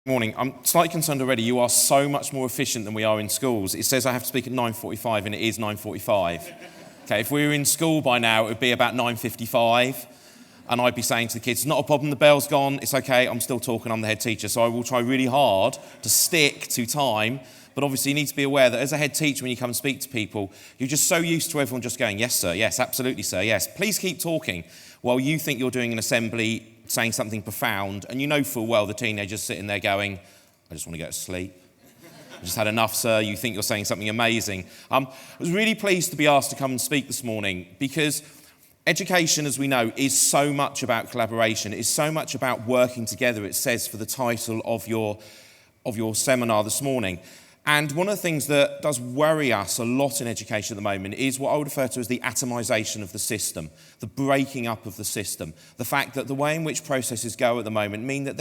Morning. I'm slightly concerned already. You are so much more efficient than we are in schools. It says I have to speak at 9:45 and it is 9:45. Okay, if we were in school by now, it would be about 9:55 and I'd be saying to the kids, not a problem, the bell's gone, it's okay, I'm still talking, I'm the head teacher. So I will try really hard to stick to time, but obviously you need to be aware that as a head teacher, when you come and speak to people, you're just so used to everyone just going, yes sir, yes, absolutely sir, yes. Please keep talking while you think you're doing an assembly saying something profound, and you know full well the teenager's sitting there going, I just want to go to sleep. I just had enough, sir. You think you're saying something amazing. I was really pleased to be asked to come and speak this morning because education, as we know, is so much about collaboration. It is so much about working together, it says for the title of your seminar this morning. And one of the things that does worry us a lot in education at the moment is what I would refer to as the atomisation of the system, the breaking up of the system, the fact that the way in which processes go at the moment mean that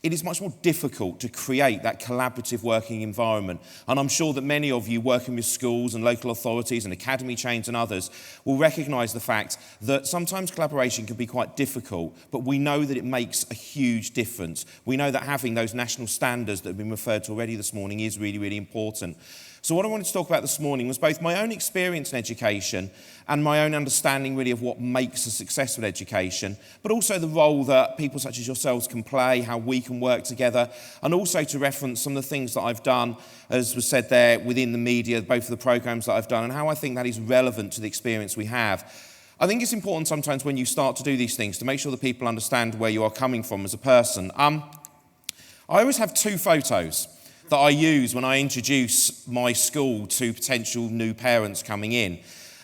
it is much more difficult to create that collaborative working environment. And I'm sure that many of you working with schools and local authorities and academy chains and others will recognise the fact that sometimes collaboration can be quite difficult, but we know that it makes a huge difference. We know that having those national standards that have been referred to already this morning is really, really important. So what I wanted to talk about this morning was both my own experience in education and my own understanding really of what makes a successful education, but also the role that people such as yourselves can play, how we can work together, and also to reference some of the things that I've done, as was said there, within the media, both of the programmes that I've done, and how I think that is relevant to the experience we have. I think it's important sometimes when you start to do these things to make sure that people understand where you are coming from as a person. I always have two photos that I use when I introduce my school to potential new parents coming in.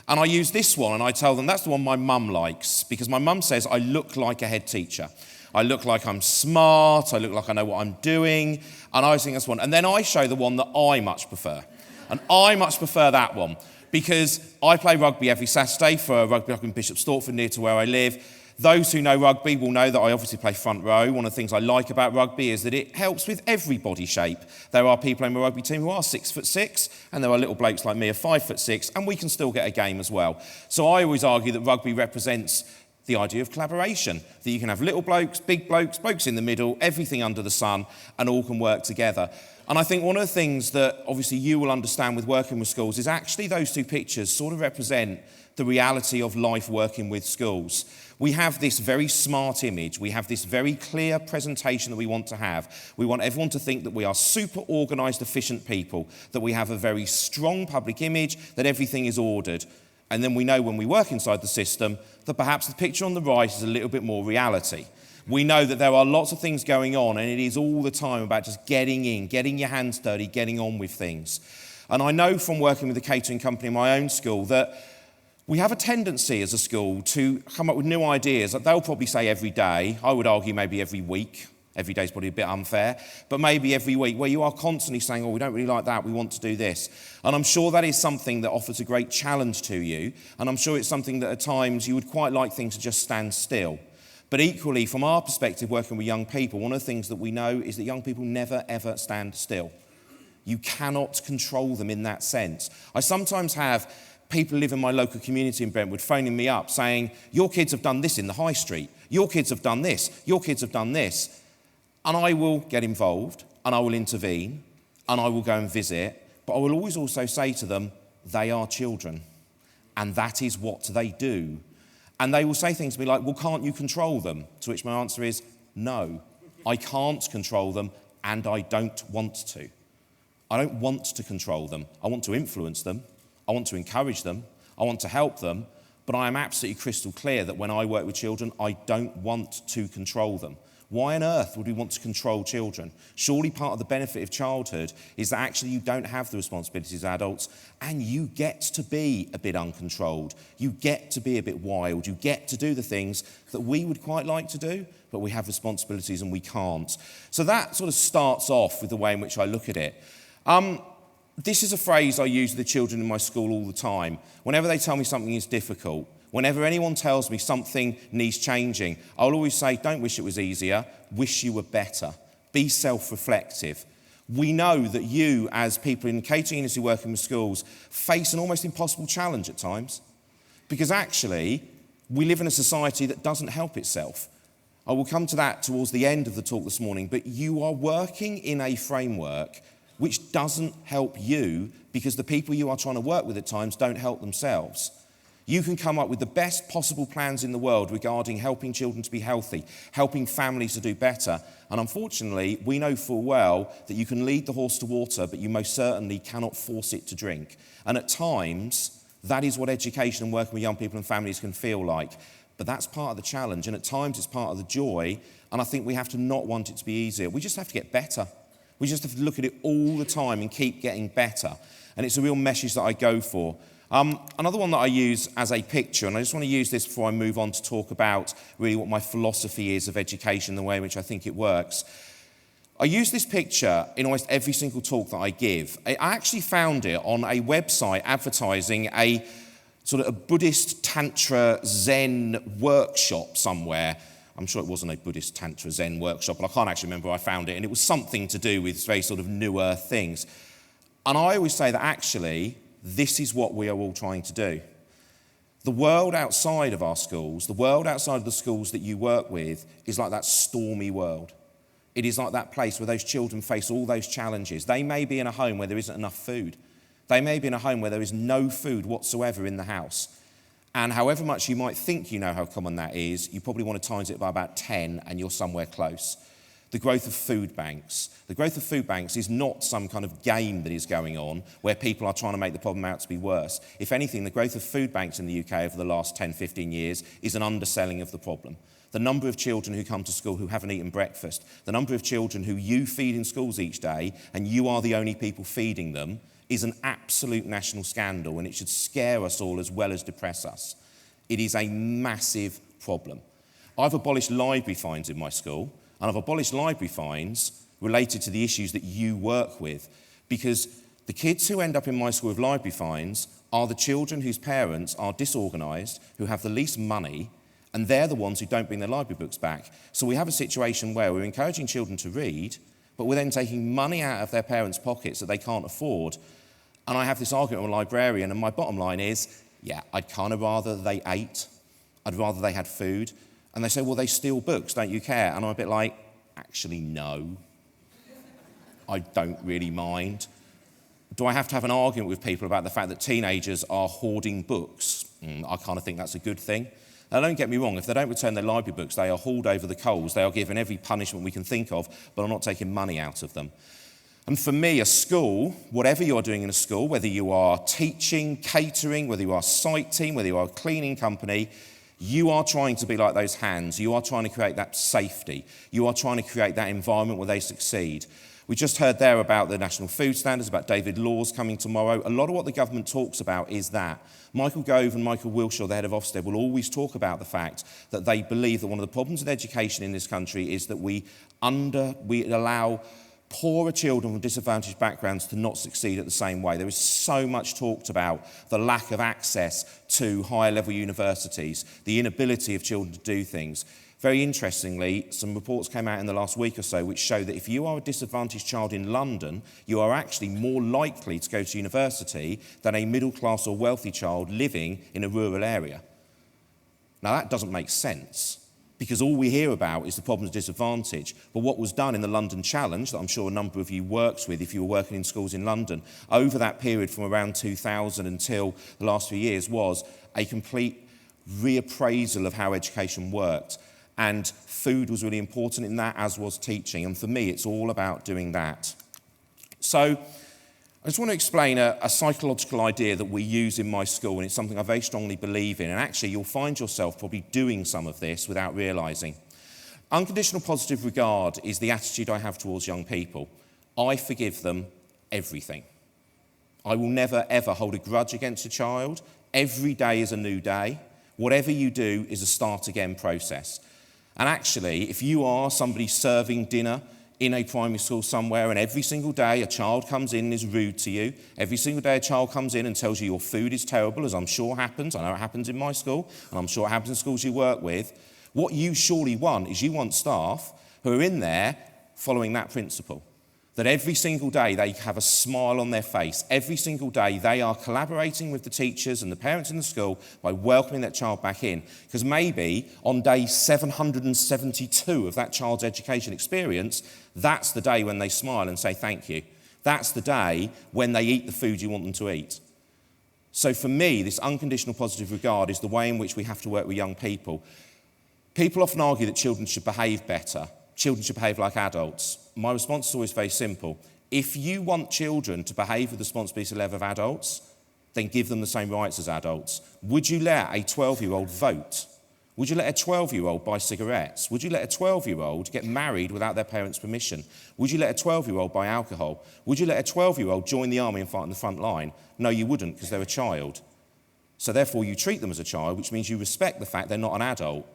And I use this one and I tell them that's the one my mum likes, because my mum says I look like a head teacher. I look like I'm smart, I look like I know what I'm doing, and I think that's one. And then I show the one that I much prefer. And I much prefer that one because I play rugby every Saturday for a rugby club in Bishop Stortford near to where I live. Those who know rugby will know that I obviously play front row. One of the things I like about rugby is that it helps with every body shape. There are people in my rugby team who are 6'6", and there are little blokes like me of 5'6", and we can still get a game as well. So I always argue that rugby represents the idea of collaboration, that you can have little blokes, big blokes, blokes in the middle, everything under the sun, and all can work together. And I think one of the things that obviously you will understand with working with schools is actually those two pictures sort of represent the reality of life working with schools. We have this very smart image, we have this very clear presentation that we want to have. We want everyone to think that we are super organised, efficient people, that we have a very strong public image, that everything is ordered. And then we know when we work inside the system that perhaps the picture on the right is a little bit more reality. We know that there are lots of things going on and it is all the time about just getting in, getting your hands dirty, getting on with things. And I know from working with the catering company in my own school that we have a tendency as a school to come up with new ideas that they'll probably say every day. I would argue maybe every week. Every day is probably a bit unfair, but maybe every week where you are constantly saying, oh, we don't really like that, we want to do this. And I'm sure that is something that offers a great challenge to you, and I'm sure it's something that at times you would quite like things to just stand still. But equally, from our perspective, working with young people, one of the things that we know is that young people never, ever stand still. You cannot control them in that sense. I sometimes have people who live in my local community in Brentwood phoning me up saying, your kids have done this in the high street, your kids have done this, your kids have done this. And I will get involved, and I will intervene, and I will go and visit, but I will always also say to them, they are children, and that is what they do. And they will say things to me like, well, can't you control them? To which my answer is, no, I can't control them, and I don't want to. I don't want to control them. I want to influence them. I want to encourage them. I want to help them, but I am absolutely crystal clear that when I work with children, I don't want to control them. Why on earth would we want to control children? Surely part of the benefit of childhood is that actually you don't have the responsibilities as adults and you get to be a bit uncontrolled. You get to be a bit wild. You get to do the things that we would quite like to do, but we have responsibilities and we can't. So that sort of starts off with the way in which I look at it. This is a phrase I use with the children in my school all the time. Whenever they tell me something is difficult, whenever anyone tells me something needs changing, I'll always say, don't wish it was easier, wish you were better. Be self-reflective. We know that you, as people in the catering industry working with schools, face an almost impossible challenge at times. Because actually, we live in a society that doesn't help itself. I will come to that towards the end of the talk this morning, but you are working in a framework which doesn't help you because the people you are trying to work with at times don't help themselves. You can come up with the best possible plans in the world regarding helping children to be healthy, helping families to do better. And unfortunately, we know full well that you can lead the horse to water, but you most certainly cannot force it to drink. And at times, that is what education and working with young people and families can feel like. But that's part of the challenge, and at times it's part of the joy. And I think we have to not want it to be easier. We just have to get better. We just have to look at it all the time and keep getting better. And it's a real message that I go for. Another one that I use as a picture, and I just want to use this before I move on to talk about really what my philosophy is of education, the way in which I think it works. I use this picture in almost every single talk that I give. I actually found it on a website advertising a sort of a Buddhist Tantra Zen workshop somewhere. I'm sure it wasn't a Buddhist Tantra Zen workshop, but I can't actually remember where I found it, and it was something to do with very sort of New Earth things. And I always say that actually, this is what we are all trying to do. The world outside of our schools, the world outside of the schools that you work with, is like that stormy world. It is like that place where those children face all those challenges. They may be in a home where there isn't enough food. They may be in a home where there is no food whatsoever in the house. And however much you might think you know how common that is, you probably want to times it by about 10 and you're somewhere close. The growth of food banks. The growth of food banks is not some kind of game that is going on where people are trying to make the problem out to be worse. If anything, the growth of food banks in the UK over the last 10, 15 years is an underselling of the problem. The number of children who come to school who haven't eaten breakfast, the number of children who you feed in schools each day and you are the only people feeding them is an absolute national scandal, and it should scare us all as well as depress us. It is a massive problem. I've abolished library fines in my school, and I've abolished library fines related to the issues that you work with, because the kids who end up in my school with library fines are the children whose parents are disorganised, who have the least money, and they're the ones who don't bring their library books back. So we have a situation where we're encouraging children to read, but we're then taking money out of their parents' pockets that they can't afford. And I have this argument with a librarian, and my bottom line is, yeah, I'd kind of rather they ate. I'd rather they had food. And they say, well, they steal books, don't you care? And I'm a bit like, actually, no. I don't really mind. Do I have to have an argument with people about the fact that teenagers are hoarding books? I kind of think that's a good thing. Now, don't get me wrong, if they don't return their library books, they are hauled over the coals. They are given every punishment we can think of, but I'm not taking money out of them. And for me, a school, whatever you're doing in a school, whether you are teaching, catering, whether you are site team, whether you are a cleaning company, you are trying to be like those hands. You are trying to create that safety. You are trying to create that environment where they succeed. We just heard there about the national food standards, about David Laws coming tomorrow. A lot of what the government talks about is that. Michael Gove and Michael Wilshaw, the head of Ofsted, will always talk about the fact that they believe that one of the problems with education in this country is that we allow poorer children from disadvantaged backgrounds to not succeed at the same way. There is so much talked about the lack of access to higher level universities, the inability of children to do things. Very interestingly, some reports came out in the last week or so which show that if you are a disadvantaged child in London, you are actually more likely to go to university than a middle class or wealthy child living in a rural area. Now that doesn't make sense, because all we hear about is the problems of disadvantage. But what was done in the London Challenge, that I'm sure a number of you worked with if you were working in schools in London, over that period from around 2000 until the last few years, was a complete reappraisal of how education worked. And food was really important in that, as was teaching. And for me, it's all about doing that. So I just want to explain a psychological idea that we use in my school, and it's something I very strongly believe in. And actually, you'll find yourself probably doing some of this without realising. Unconditional positive regard is the attitude I have towards young people. I forgive them everything. I will never, ever hold a grudge against a child. Every day is a new day. Whatever you do is a start again process. And actually, if you are somebody serving dinner in a primary school somewhere, and every single day a child comes in and is rude to you, every single day a child comes in and tells you your food is terrible, as I'm sure happens, I know it happens in my school, and I'm sure it happens in schools you work with, what you surely want is you want staff who are in there following that principle. that every single day they have a smile on their face. Every single day they are collaborating with the teachers and the parents in the school by welcoming that child back in. Because maybe on day 772 of that child's education experience, that's the day when they smile and say thank you. That's the day when they eat the food you want them to eat. So for me, this unconditional positive regard is the way in which we have to work with young people. People often argue that children should behave better. Children should behave like adults. My response is always very simple. If you want children to behave with the responsibility level of adults, then give them the same rights as adults. Would you let a 12-year-old vote? Would you let a 12-year-old buy cigarettes? Would you let a 12-year-old get married without their parents' permission? Would you let a 12-year-old buy alcohol? Would you let a 12-year-old join the army and fight on the front line? No, you wouldn't, because they're a child. So therefore, you treat them as a child, which means you respect the fact they're not an adult.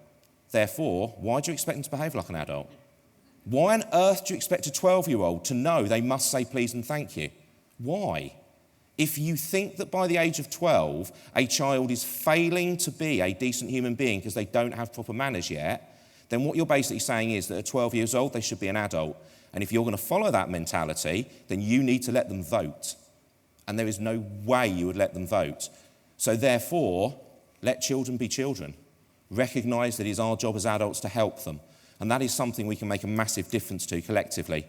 Therefore, why do you expect them to behave like an adult? Why on earth do you expect a 12-year-old to know they must say please and thank you? Why? If you think that by the age of 12, a child is failing to be a decent human being because they don't have proper manners yet, then what you're basically saying is that at 12 years old, they should be an adult. And if you're going to follow that mentality, then you need to let them vote. And there is no way you would let them vote. So therefore, let children be children. Recognise that it is our job as adults to help them. And that is something we can make a massive difference to collectively.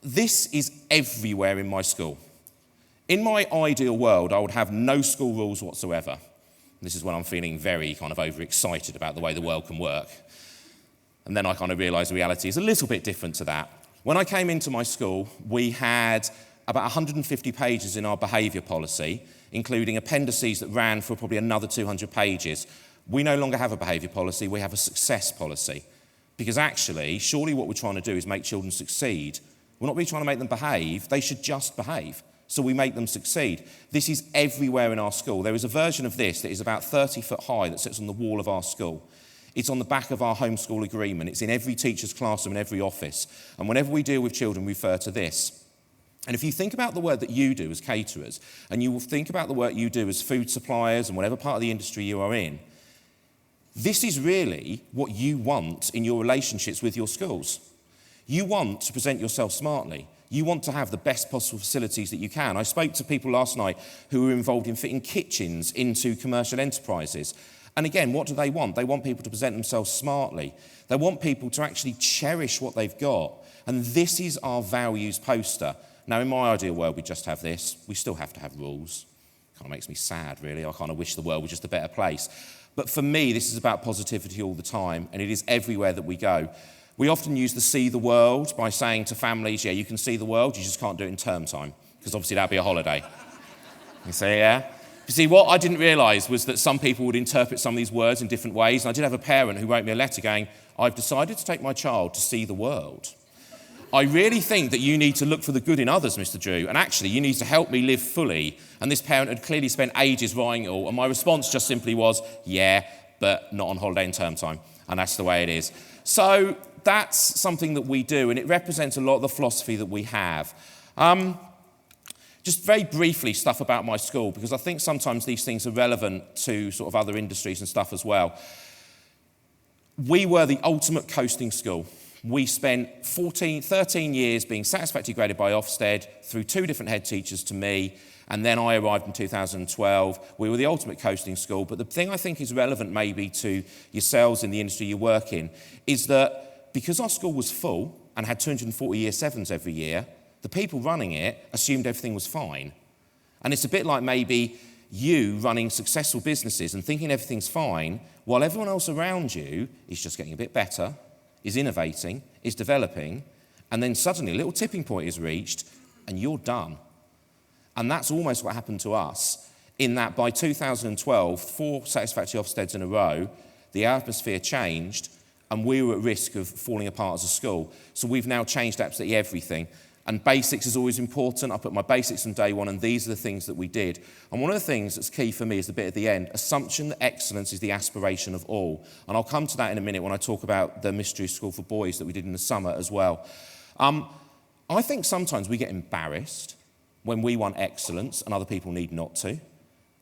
This is everywhere in my school. In my ideal world, I would have no school rules whatsoever. This is when I'm feeling very kind of overexcited about the way the world can work. And then I kind of realise the reality is a little bit different to that. When I came into my school, we had about 150 pages in our behaviour policy, including appendices that ran for probably another 200 pages. We no longer have a behaviour policy, we have a success policy. Because actually, surely what we're trying to do is make children succeed. We're not really trying to make them behave, they should just behave. So we make them succeed. This is everywhere in our school. There is a version of this that is about 30 foot high that sits on the wall of our school. It's on the back of our homeschool agreement. It's in every teacher's classroom and every office. And whenever we deal with children, we refer to this. And if you think about the work that you do as caterers, and you will think about the work you do as food suppliers and whatever part of the industry you are in, this is really what you want in your relationships with your schools. You want to present yourself smartly. You want to have the best possible facilities that you can. I spoke to people last night who were involved in fitting kitchens into commercial enterprises. And again, what do they want? They want people to present themselves smartly. They want people to actually cherish what they've got. And this is our values poster. Now, in my ideal world, we just have this. We still have to have rules. Kind of makes me sad, really. I kind of wish the world was just a better place. But for me, this is about positivity all the time, and it is everywhere that we go. We often use the see the world by saying to families, yeah, you can see the world, you just can't do it in term time, because obviously that'd be a holiday. You say, yeah? You see, what I didn't realise was that some people would interpret some of these words in different ways, and I did have a parent who wrote me a letter going, I've decided to take my child to see the world. I really think that you need to look for the good in others, Mr. Drew, and actually you need to help me live fully. And this parent had clearly spent ages writing it all, and my response just simply was, yeah, but not on holiday in term time. And that's the way it is. So that's something that we do, and it represents a lot of the philosophy that we have. Just very briefly, stuff about my school, because I think sometimes these things are relevant to sort of other industries and stuff as well. We were the ultimate coasting school. We spent 13 years being satisfactorily graded by Ofsted through 2 different head teachers to me, and then I arrived in 2012. We were the ultimate coasting school, but the thing I think is relevant maybe to yourselves in the industry you work in is that because our school was full and had 240 year 7s every year, the people running it assumed everything was fine. And it's a bit like maybe you running successful businesses and thinking everything's fine while everyone else around you is just getting a bit better, is innovating, is developing, and then suddenly a little tipping point is reached and you're done. And that's almost what happened to us, in that by 2012, 4 satisfactory Ofsteds in a row, the atmosphere changed and we were at risk of falling apart as a school. So we've now changed absolutely everything. And basics is always important. I put my basics on day one, and these are the things that we did. And one of the things that's key for me is the bit at the end, assumption that excellence is the aspiration of all. And I'll come to that in a minute when I talk about the mystery school for boys that we did in the summer as well. I think sometimes we get embarrassed when we want excellence and other people need not to.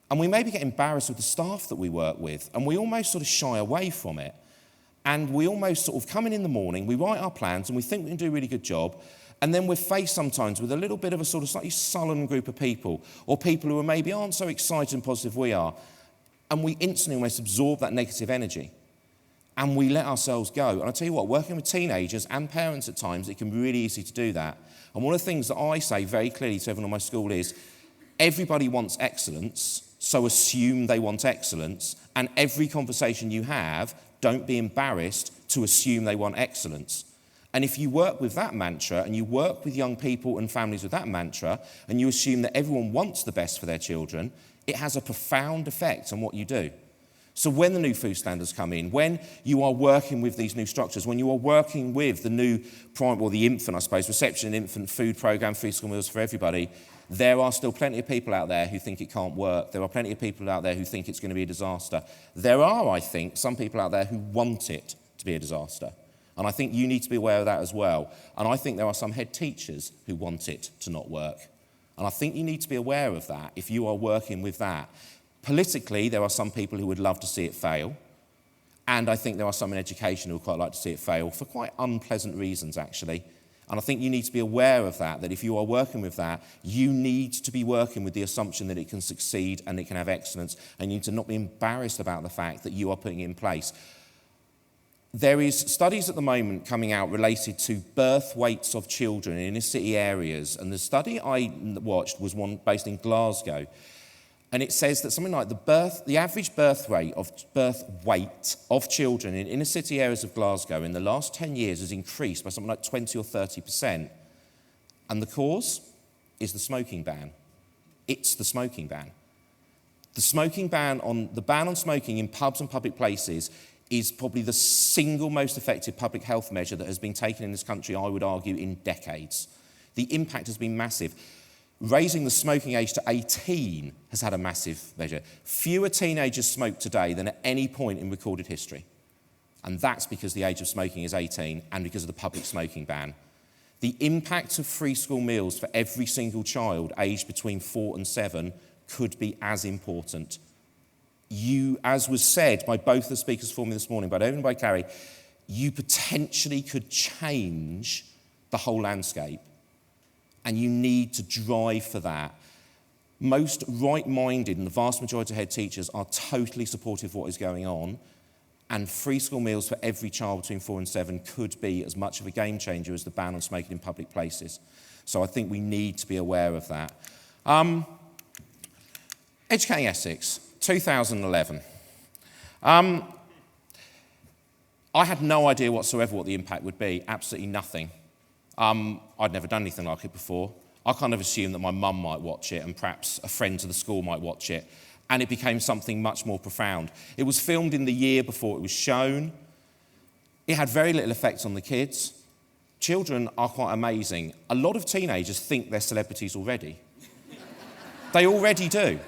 And we maybe get embarrassed with the staff that we work with, and we almost sort of shy away from it. And we almost sort of come in the morning, we write our plans, and we think we can do a really good job. And then we're faced sometimes with a little bit of a sort of slightly sullen group of people, or people who maybe aren't so excited and positive we are. And we instantly almost absorb that negative energy. And we let ourselves go. And I tell you what, working with teenagers and parents at times, it can be really easy to do that. And one of the things that I say very clearly to everyone in my school is, everybody wants excellence, so assume they want excellence. And every conversation you have, don't be embarrassed to assume they want excellence. And if you work with that mantra, and you work with young people and families with that mantra, and you assume that everyone wants the best for their children, it has a profound effect on what you do. So when the new food standards come in, when you are working with these new structures, when you are working with the new the infant, I suppose, reception and infant food programme, free school meals for everybody, there are still plenty of people out there who think it can't work. There are plenty of people out there who think it's going to be a disaster. There are, I think, some people out there who want it to be a disaster. And I think you need to be aware of that as well. And I think there are some head teachers who want it to not work. And I think you need to be aware of that if you are working with that. Politically, there are some people who would love to see it fail. And I think there are some in education who would quite like to see it fail for quite unpleasant reasons, actually. And I think you need to be aware of that if you are working with that, you need to be working with the assumption that it can succeed and it can have excellence. And you need to not be embarrassed about the fact that you are putting it in place. There is studies at the moment coming out related to birth weights of children in inner city areas. And the study I watched was one based in Glasgow. And it says that something like the average birth weight of children in inner city areas of Glasgow in the last 10 years has increased by something like 20 or 30%. And the cause is the smoking ban. It's the smoking ban. The ban on smoking in pubs and public places is probably the single most effective public health measure that has been taken in this country, I would argue, in decades. The impact has been massive. Raising the smoking age to 18 has had a massive measure. Fewer teenagers smoke today than at any point in recorded history. And that's because the age of smoking is 18 and because of the public smoking ban. The impact of free school meals for every single child aged between 4 and 7 could be as important. You, as was said by both the speakers for me this morning, by David and by Carrie, you potentially could change the whole landscape. And you need to drive for that. Most right-minded and the vast majority of head teachers are totally supportive of what is going on. And free school meals for every child between 4 and 7 could be as much of a game changer as the ban on smoking in public places. So I think we need to be aware of that. Educating Essex, 2011. I had no idea whatsoever what the impact would be, absolutely nothing. I'd never done anything like it before. I kind of assumed that my mum might watch it and perhaps a friend to the school might watch it. And it became something much more profound. It was filmed in the year before it was shown. It had very little effect on the kids. Children are quite amazing. A lot of teenagers think they're celebrities already. They already do.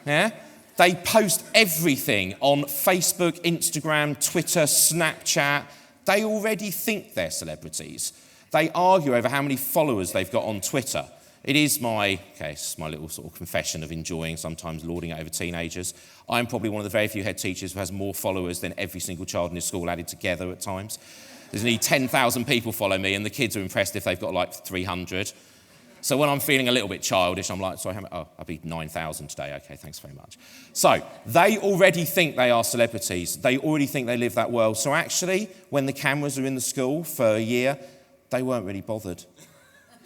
Yeah? They post everything on Facebook, Instagram, Twitter, Snapchat. They already think they're celebrities. They argue over how many followers they've got on Twitter. It's my little sort of confession of enjoying sometimes lording it over teenagers. I'm probably one of the very few head teachers who has more followers than every single child in his school added together at times. There's nearly 10,000 people follow me, and the kids are impressed if they've got like 300. So when I'm feeling a little bit childish, I'm like, sorry, I'll be 9,000 today. Okay, thanks very much. So they already think they are celebrities. They already think they live that world. So actually, when the cameras are in the school for a year, they weren't really bothered.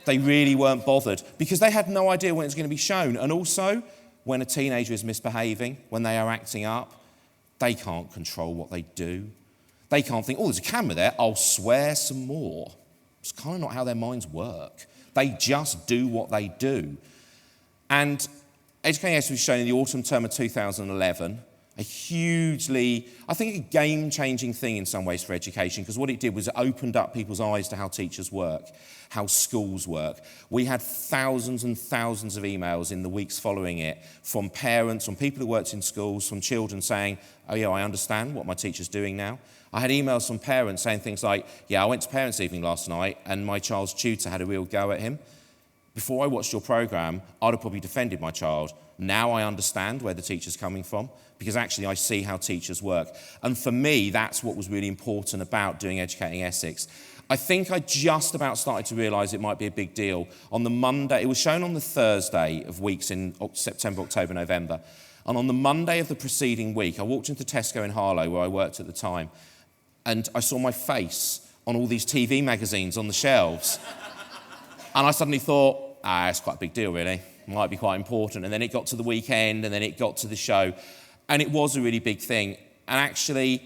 They really weren't bothered because they had no idea when it was going to be shown. And also, when a teenager is misbehaving, when they are acting up, they can't control what they do. They can't think, oh, there's a camera there, I'll swear some more. It's kind of not how their minds work. They just do what they do. And Educating Essex was shown in the autumn term of 2011, a hugely, I think, a game-changing thing in some ways for education, because what it did was it opened up people's eyes to how teachers work, how schools work. We had thousands and thousands of emails in the weeks following it from parents, from people who worked in schools, from children saying, oh yeah, I understand what my teacher's doing now. I had emails from parents saying things like, yeah, I went to parents' evening last night and my child's tutor had a real go at him. Before I watched your programme, I'd have probably defended my child. Now I understand where the teacher's coming from, because actually I see how teachers work. And for me, that's what was really important about doing Educating Essex. I think I just about started to realise it might be a big deal. On the Monday, it was shown on the Thursday of weeks in September, October, November. And on the Monday of the preceding week, I walked into Tesco in Harlow, where I worked at the time, and I saw my face on all these TV magazines on the shelves. And I suddenly thought, it's quite a big deal, really. It might be quite important. And then it got to the weekend, and then it got to the show. And it was a really big thing. And actually,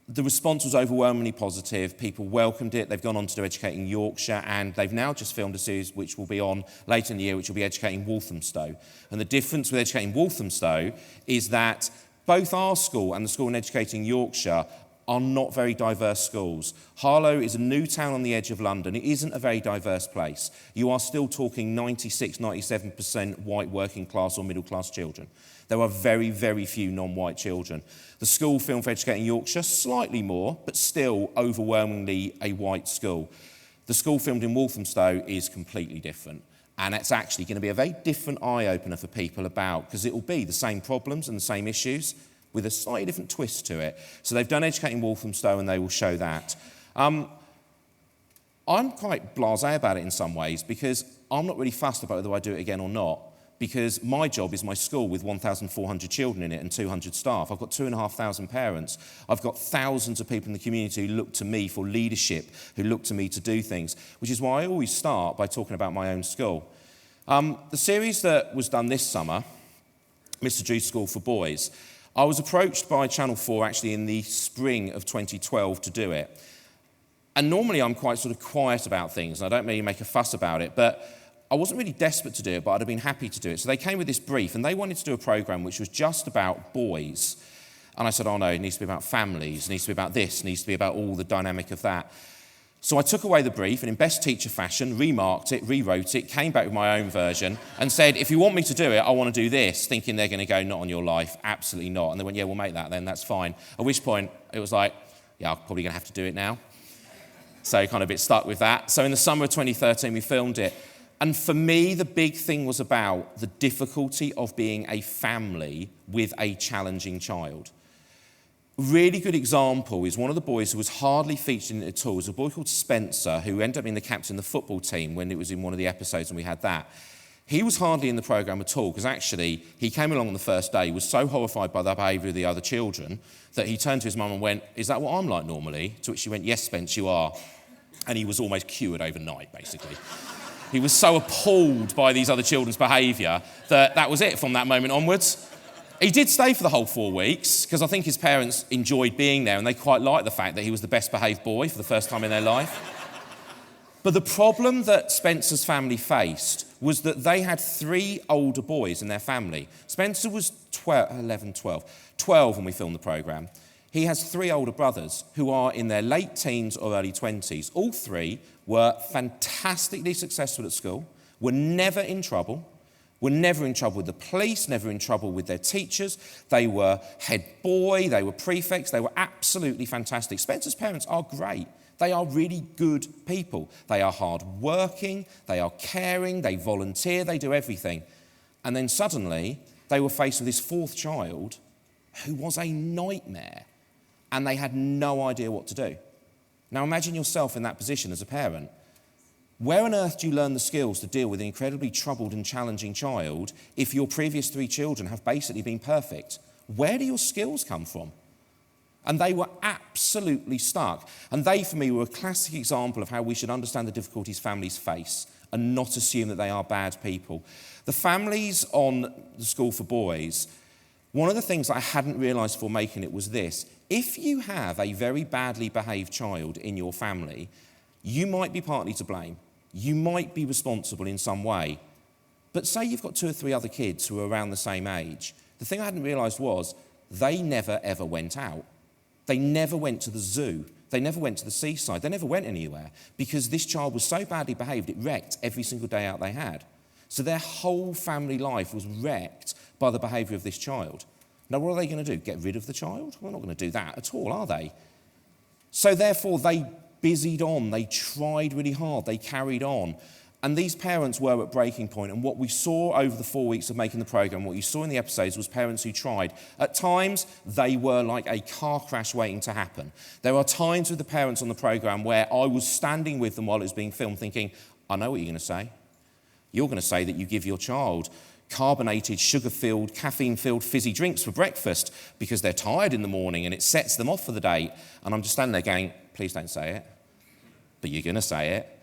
the response was overwhelmingly positive. People welcomed it. They've gone on to do Educating Yorkshire, and they've now just filmed a series which will be on later in the year, which will be Educating Walthamstow. And the difference with Educating Walthamstow is that both our school and the school in Educating Yorkshire are not very diverse schools. Harlow is a new town on the edge of London. It isn't a very diverse place. You are still talking 96, 97% white working class or middle class children. There are very, very few non-white children. The school film for Educating Yorkshire, slightly more, but still overwhelmingly a white school. The school filmed in Walthamstow is completely different. And it's actually going to be a very different eye-opener for people about, because it will be the same problems and the same issues, with a slightly different twist to it. So they've done Educating Walthamstow, and they will show that. I'm quite blasé about it in some ways, because I'm not really fussed about whether I do it again or not, because my job is my school with 1,400 children in it and 200 staff. I've got 2,500 parents. I've got thousands of people in the community who look to me for leadership, who look to me to do things, which is why I always start by talking about my own school. The series that was done this summer, Mr. Drew's School for Boys, I was approached by Channel 4 actually in the spring of 2012 to do it. And normally I'm quite sort of quiet about things, and I don't really make a fuss about it, but I wasn't really desperate to do it, but I'd have been happy to do it. So they came with this brief, and they wanted to do a programme which was just about boys. And I said, oh no, it needs to be about families, it needs to be about this, it needs to be about all the dynamic of that. So I took away the brief and in best teacher fashion, remarked it, rewrote it, came back with my own version and said, if you want me to do it, I want to do this, thinking they're going to go, not on your life, absolutely not. And they went, yeah, we'll make that then, that's fine. At which point it was like, yeah, I'm probably going to have to do it now. So kind of a bit stuck with that. So in the summer of 2013, we filmed it. And for me, the big thing was about the difficulty of being a family with a challenging child. Really good example is one of the boys who was hardly featured in it at all. It was a boy called Spencer, who ended up being the captain of the football team when it was in one of the episodes and we had that. He was hardly in the programme at all, because actually he came along on the first day, was so horrified by the behaviour of the other children that he turned to his mum and went, is that what I'm like normally? To which she went, yes, Spence, you are. And he was almost cured overnight, basically. He was so appalled by these other children's behaviour that was it from that moment onwards. He did stay for the whole 4 weeks, because I think his parents enjoyed being there and they quite liked the fact that he was the best behaved boy for the first time in their life. But the problem that Spencer's family faced was that they had 3 older boys in their family. Spencer was 12 when we filmed the programme. He has 3 older brothers who are in their late teens or early 20s. All 3 were fantastically successful at school, were never in trouble with the police, never in trouble with their teachers. They were head boy, they were prefects, they were absolutely fantastic. Spencer's parents are great. They are really good people. They are hard-working, they are caring, they volunteer, they do everything. And then suddenly, they were faced with this 4th child who was a nightmare, and they had no idea what to do. Now imagine yourself in that position as a parent. Where on earth do you learn the skills to deal with an incredibly troubled and challenging child if your previous 3 children have basically been perfect? Where do your skills come from? And they were absolutely stuck. And they, for me, were a classic example of how we should understand the difficulties families face and not assume that they are bad people. The families on the School for Boys, one of the things that I hadn't realised before making it was this. If you have a very badly behaved child in your family, you might be partly to blame. You might be responsible in some way. But say you've got 2 or 3 other kids who are around the same age. The thing I hadn't realised was they never, ever went out. They never went to the zoo. They never went to the seaside. They never went anywhere because this child was so badly behaved, it wrecked every single day out they had. So their whole family life was wrecked by the behaviour of this child. Now, what are they going to do? Get rid of the child? We're not going to do that at all, are they? So therefore, they busied on. They tried really hard. They carried on. And these parents were at breaking point, and what we saw over the 4 weeks of making the programme, what you saw in the episodes was parents who tried. At times, they were like a car crash waiting to happen. There are times with the parents on the programme where I was standing with them while it was being filmed thinking, I know what you're going to say. You're going to say that you give your child carbonated, sugar-filled, caffeine-filled fizzy drinks for breakfast because they're tired in the morning and it sets them off for the day. And I'm just standing there going, please don't say it, but you're going to say it.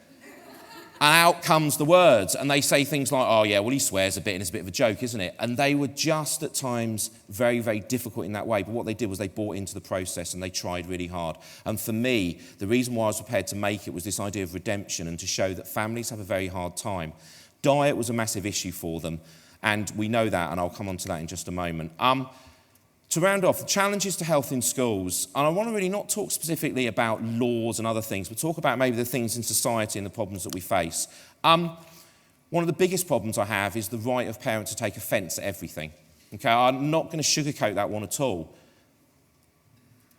And out comes the words, and they say things like, oh yeah, well he swears a bit and it's a bit of a joke, isn't it? And they were just at times very, very difficult in that way, but what they did was they bought into the process and they tried really hard. And for me, the reason why I was prepared to make it was this idea of redemption and to show that families have a very hard time. Diet was a massive issue for them, and we know that, and I'll come on to that in just a moment. To round off, the challenges to health in schools, and I want to really not talk specifically about laws and other things, but talk about maybe the things in society and the problems that we face. One of the biggest problems I have is the right of parents to take offence at everything. Okay, I'm not going to sugarcoat that one at all.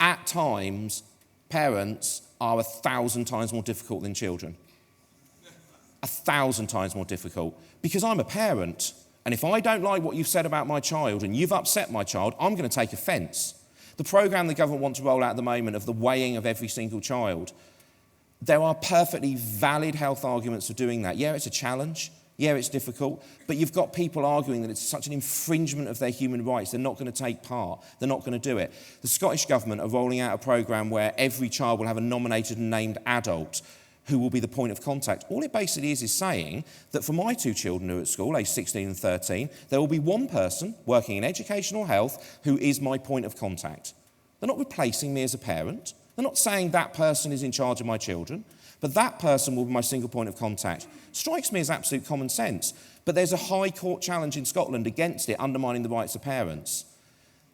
At times, parents are 1,000 times more difficult than children. 1,000 times more difficult, because I'm a parent. And if I don't like what you've said about my child and you've upset my child, I'm going to take offence. The programme the government wants to roll out at the moment of the weighing of every single child, there are perfectly valid health arguments for doing that. Yeah, it's a challenge. Yeah, it's difficult. But you've got people arguing that it's such an infringement of their human rights, they're not going to take part. They're not going to do it. The Scottish Government are rolling out a programme where every child will have a nominated and named adult who will be the point of contact. All it basically is saying that for my 2 children who are at school, aged 16 and 13, there will be one person working in educational health who is my point of contact. They're not replacing me as a parent. They're not saying that person is in charge of my children, but that person will be my single point of contact. Strikes me as absolute common sense, but there's a High Court challenge in Scotland against it, undermining the rights of parents.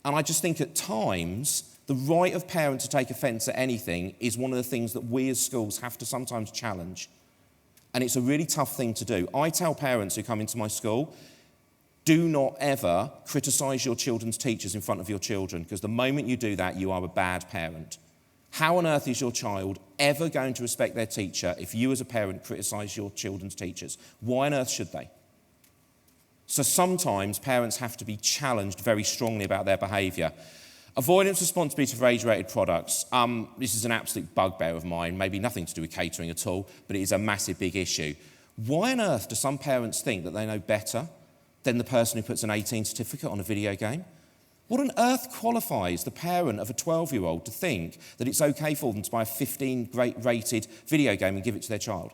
And I just think at times, the right of parents to take offence at anything is one of the things that we as schools have to sometimes challenge. And it's a really tough thing to do. I tell parents who come into my school, do not ever criticise your children's teachers in front of your children, because the moment you do that, you are a bad parent. How on earth is your child ever going to respect their teacher if you as a parent criticise your children's teachers? Why on earth should they? So sometimes parents have to be challenged very strongly about their behaviour. Avoidance responsibility for age-rated products. This is an absolute bugbear of mine, maybe nothing to do with catering at all, but it is a massive big issue. Why on earth do some parents think that they know better than the person who puts an 18 certificate on a video game? What on earth qualifies the parent of a 12-year-old to think that it's okay for them to buy a 15-rated video game and give it to their child?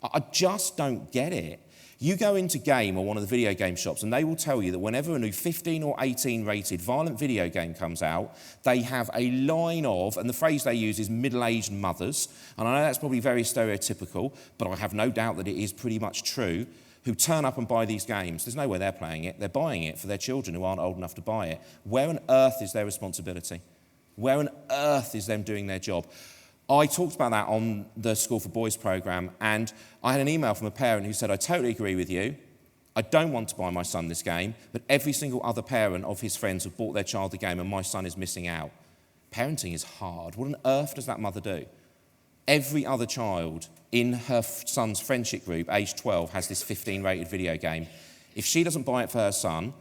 I just don't get it. You go into Game or one of the video game shops and they will tell you that whenever a new 15 or 18 rated violent video game comes out, they have a line of, and the phrase they use is middle-aged mothers, and I know that's probably very stereotypical, but I have no doubt that it is pretty much true, who turn up and buy these games. There's no way they're playing it. They're buying it for their children who aren't old enough to buy it. Where on earth is their responsibility? Where on earth is them doing their job? I talked about that on the School for Boys programme, and I had an email from a parent who said, I totally agree with you. I don't want to buy my son this game, but every single other parent of his friends have bought their child the game and my son is missing out. Parenting is hard. What on earth does that mother do? Every other child in her son's friendship group, age 12, has this 15-rated video game. If she doesn't buy it for her son,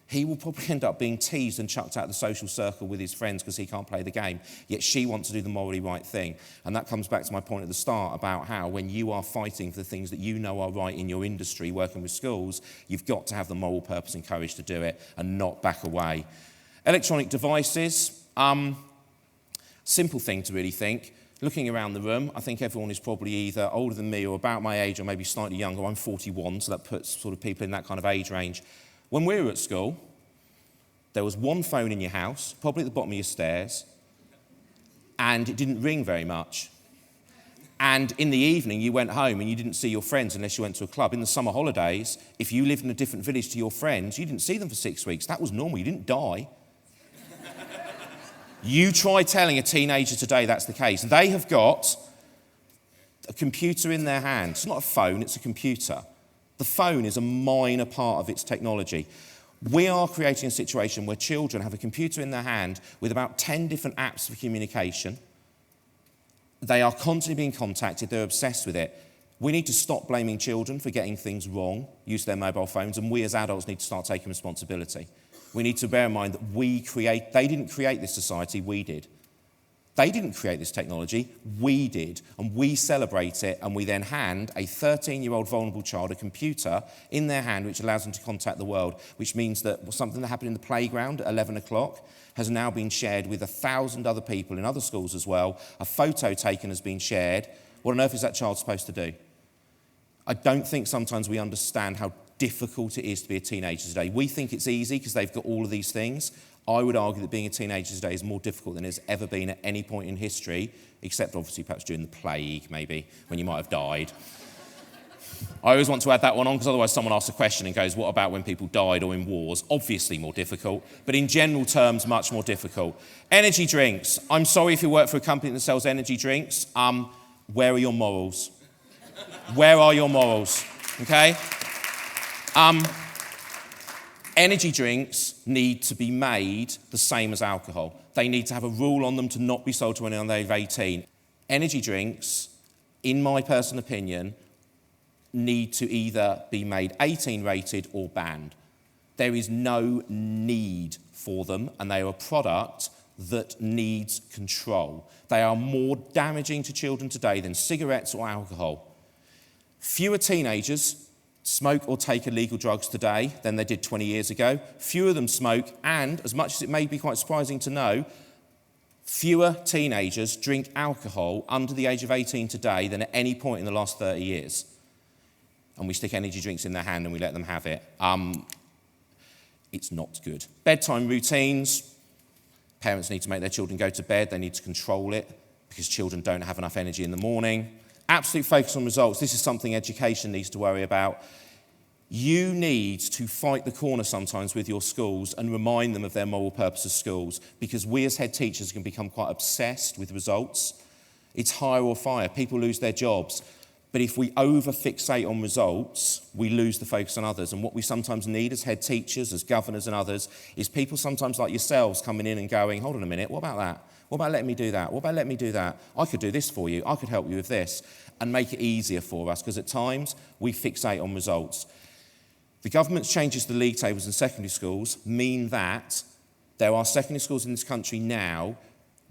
he will probably end up being teased and chucked out of the social circle with his friends because he can't play the game. Yet she wants to do the morally right thing. And that comes back to my point at the start about how when you are fighting for the things that you know are right in your industry, working with schools, you've got to have the moral purpose and courage to do it and not back away. Electronic devices, simple thing to really think. Looking around the room, I think everyone is probably either older than me or about my age or maybe slightly younger. I'm 41, so that puts sort of people in that kind of age range. When we were at school, there was one phone in your house, probably at the bottom of your stairs, and it didn't ring very much. And in the evening, you went home and you didn't see your friends unless you went to a club. In the summer holidays, if you lived in a different village to your friends, you didn't see them for 6 weeks. That was normal. You didn't die. You try telling a teenager today that's the case. They have got a computer in their hand. It's not a phone, it's a computer. The phone is a minor part of its technology. We are creating a situation where children have a computer in their hand with about 10 different apps for communication. They are constantly being contacted, they're obsessed with it. We need to stop blaming children for getting things wrong, use their mobile phones, and we as adults need to start taking responsibility. We need to bear in mind that they didn't create this society, we did. They didn't create this technology, we did, and we celebrate it, and we then hand a 13-year-old vulnerable child a computer in their hand which allows them to contact the world, which means that something that happened in the playground at 11 o'clock has now been shared with 1,000 other people in other schools as well. A photo taken has been shared. What on earth is that child supposed to do? I don't think sometimes we understand how difficult it is to be a teenager today. We think it's easy because they've got all of these things. I would argue that being a teenager today is more difficult than it's ever been at any point in history, except obviously perhaps during the plague, maybe, when you might have died. I always want to add that one on because otherwise someone asks a question and goes, what about when people died or in wars? Obviously more difficult, but in general terms, much more difficult. Energy drinks. I'm sorry if you work for a company that sells energy drinks. Where are your morals? Where are your morals? Okay? Energy drinks need to be made the same as alcohol. They need to have a rule on them to not be sold to anyone under the age of 18. Energy drinks, in my personal opinion, need to either be made 18 rated or banned. There is no need for them, and they are a product that needs control. They are more damaging to children today than cigarettes or alcohol. Fewer teenagers smoke or take illegal drugs today than they did 20 years ago. Fewer of them smoke, and as much as it may be quite surprising to know, fewer teenagers drink alcohol under the age of 18 today than at any point in the last 30 years. And we stick energy drinks in their hand and we let them have it. It's not good. Bedtime routines. Parents need to make their children go to bed. They need to control it because children don't have enough energy in the morning. Absolute focus on results. This is something education needs to worry about. You need to fight the corner sometimes with your schools and remind them of their moral purpose as schools, because we as head teachers can become quite obsessed with results. It's hire or fire. People lose their jobs. But if we over-fixate on results, we lose the focus on others. And what we sometimes need as head teachers, as governors and others, is people sometimes like yourselves coming in and going, hold on a minute, what about that? What about letting me do that? What about letting me do that? I could do this for you. I could help you with this. And make it easier for us, because at times we fixate on results. The government's changes to the league tables in secondary schools mean that there are secondary schools in this country now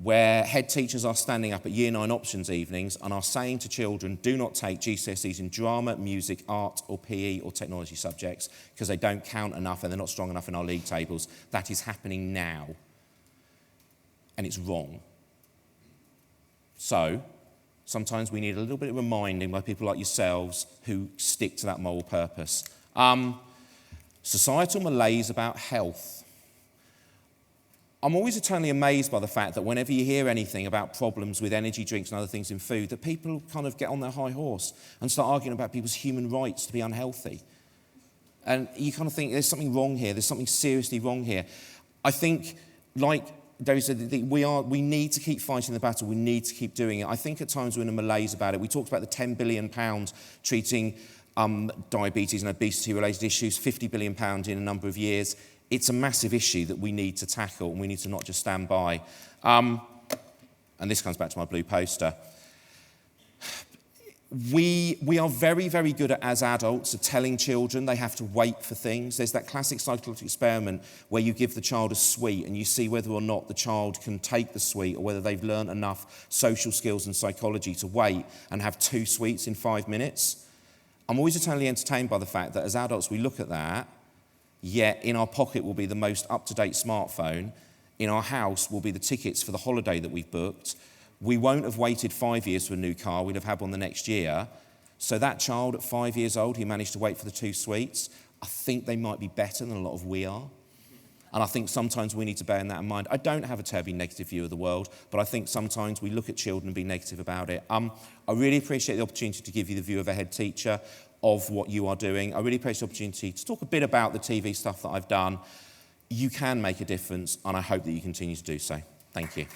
where head teachers are standing up at Year 9 options evenings and are saying to children, do not take GCSEs in drama, music, art or PE or technology subjects because they don't count enough and they're not strong enough in our league tables. That is happening now. And it's wrong. So, sometimes we need a little bit of reminding by people like yourselves who stick to that moral purpose. Societal malaise about health. I'm always eternally amazed by the fact that whenever you hear anything about problems with energy drinks and other things in food, that people kind of get on their high horse and start arguing about people's human rights to be unhealthy. And you kind of think there's something wrong here, there's something seriously wrong here. I think, like David said, we need to keep fighting the battle, we need to keep doing it. I think at times we're in a malaise about it. We talked about the £10 billion treating diabetes and obesity-related issues, £50 billion in a number of years. It's a massive issue that we need to tackle, and we need to not just stand by. And this comes back to my blue poster. We are very, very good as adults at telling children they have to wait for things. There's that classic psychological experiment where you give the child a sweet and you see whether or not the child can take the sweet or whether they've learned enough social skills and psychology to wait and have 2 sweets in 5 minutes. I'm always eternally entertained by the fact that as adults we look at that, yet in our pocket will be the most up-to-date smartphone, in our house will be the tickets for the holiday that we've booked. We won't have waited 5 years for a new car, we'd have had one the next year. So that child at 5 years old who managed to wait for the 2 sweets, I think they might be better than a lot of we are. And I think sometimes we need to bear that in mind. I don't have a terribly negative view of the world, but I think sometimes we look at children and be negative about it. I really appreciate the opportunity to give you the view of a head teacher of what you are doing. I really appreciate the opportunity to talk a bit about the TV stuff that I've done. You can make a difference, and I hope that you continue to do so. Thank you.